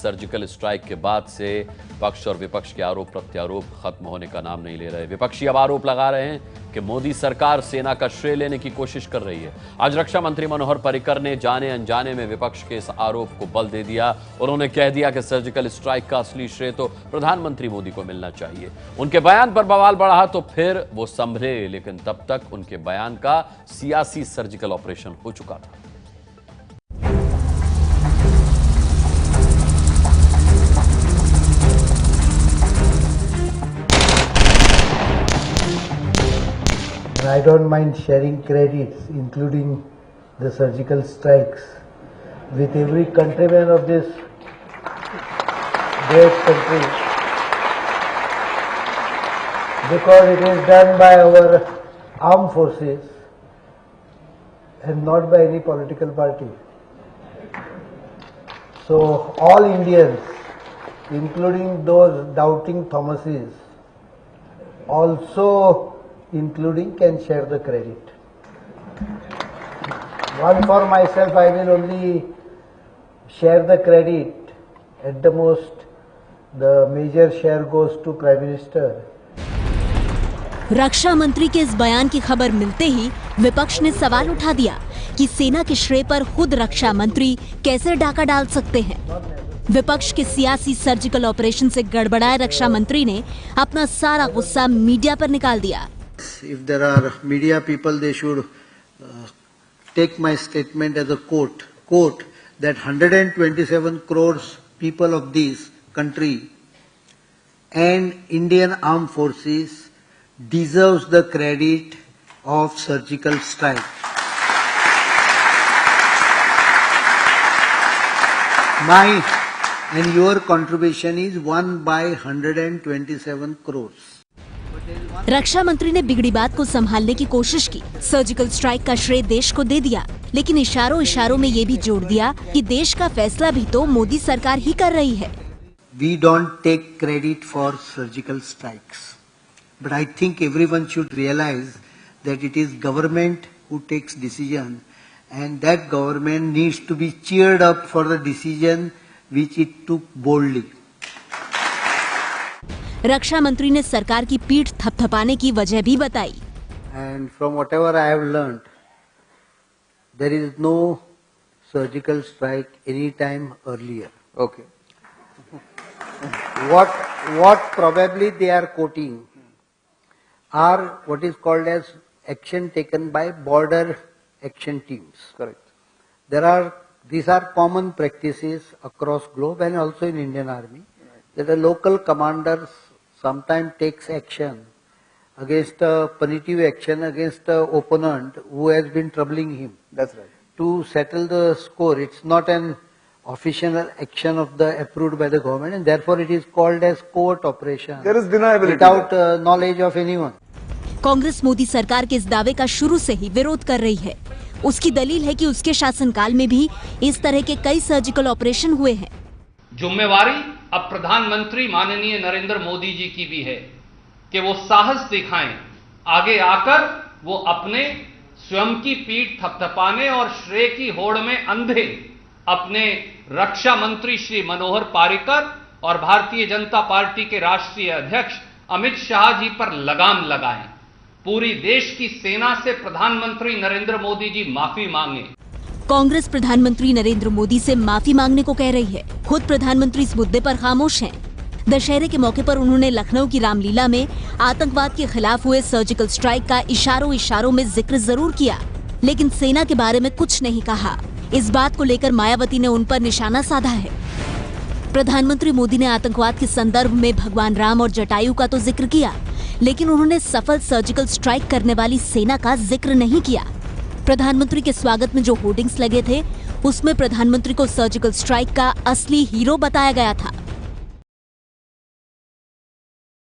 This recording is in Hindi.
सर्जिकल स्ट्राइक के बाद से पक्ष और विपक्ष के आरोप प्रत्यारोप खत्म होने का नाम नहीं ले रहे। विपक्षी अब आरोप लगा रहे हैं कि मोदी सरकार सेना का श्रेय लेने की कोशिश कर रही है। आज रक्षा मंत्री मनोहर पर्रिकर ने जाने अनजाने में विपक्ष के इस आरोप को बल दे दिया। उन्होंने कह दिया कि सर्जिकल स्ट्राइक का असली श्रेय तो प्रधानमंत्री मोदी को मिलना चाहिए। उनके बयान पर बवाल बढ़ा तो फिर वो संभले, लेकिन तब तक उनके बयान का सियासी सर्जिकल ऑपरेशन हो चुका था। I don't mind sharing credits, including the surgical strikes, with every countryman of this great country, because it is done by our armed forces and not by any political party. So all Indians, including those doubting Thomases, also including, can share the credit. One for myself, I will only share the credit. At the most, the major share goes to Prime Minister. रक्षा मंत्री के इस बयान की खबर मिलते ही विपक्ष ने सवाल उठा दिया कि सेना के श्रेय पर खुद रक्षा मंत्री कैसे डाका डाल सकते हैं। विपक्ष के सियासी सर्जिकल ऑपरेशन से गड़बड़ाए रक्षा मंत्री ने अपना सारा गुस्सा मीडिया पर निकाल दिया। If there are media people, they should take my statement as a quote that 127 crores people of this country and Indian armed forces deserves the credit of surgical strike. My and your contribution is 1 by 127 crores. रक्षा मंत्री ने बिगड़ी बात को संभालने की कोशिश की। सर्जिकल स्ट्राइक का श्रेय देश को दे दिया, लेकिन इशारों इशारों में ये भी जोड़ दिया कि देश का फैसला भी तो मोदी सरकार ही कर रही है। We don't take credit for surgical strikes, but I think everyone should realize that it is government who takes decision, and that government needs to be cheered up for the decision which it took boldly. रक्षा मंत्री ने सरकार की पीठ थपथपाने की वजह भी बताई। And from whatever I have learned, there is no surgical strike any time earlier. Okay. What probably they are quoting are what is called as action taken by border action teams. Correct. These are common practices across globe and also in Indian Army, that the local commanders sometimes takes action against a punitive action against an opponent who has been troubling him. That's right. To settle the score. It's not an official action of the approved by the government, and therefore it is called as covert operation. There is deniability without knowledge of anyone. Congress Modi सरकार के इस दावे का शुरू से ही विरोध कर रही है। उसकी दलील है कि उसके शासनकाल में भी इस तरह के कई सर्जिकल ऑपरेशन हुए हैं। जिम्मेवारी अब प्रधानमंत्री माननीय नरेंद्र मोदी जी की भी है कि वो साहस दिखाएं, आगे आकर वो अपने स्वयं की पीठ थपथपाने और श्रेय की होड़ में अंधे अपने रक्षा मंत्री श्री मनोहर पर्रिकर और भारतीय जनता पार्टी के राष्ट्रीय अध्यक्ष अमित शाह जी पर लगाम लगाएं। पूरी देश की सेना से प्रधानमंत्री नरेंद्र मोदी जी माफी मांगे। कांग्रेस प्रधानमंत्री नरेंद्र मोदी से माफी मांगने को कह रही है। खुद प्रधानमंत्री इस मुद्दे पर खामोश हैं। दशहरे के मौके पर उन्होंने लखनऊ की रामलीला में आतंकवाद के खिलाफ हुए सर्जिकल स्ट्राइक का इशारों इशारों में जिक्र जरूर किया, लेकिन सेना के बारे में कुछ नहीं कहा। इस बात को लेकर मायावती ने उन पर निशाना साधा है। प्रधानमंत्री मोदी ने आतंकवाद के संदर्भ में भगवान राम और जटायु का तो जिक्र किया, लेकिन उन्होंने सफल सर्जिकल स्ट्राइक करने वाली सेना का जिक्र नहीं किया। प्रधानमंत्री के स्वागत में जो होर्डिंग्स लगे थे, उसमें प्रधानमंत्री को सर्जिकल स्ट्राइक का असली हीरो बताया गया था।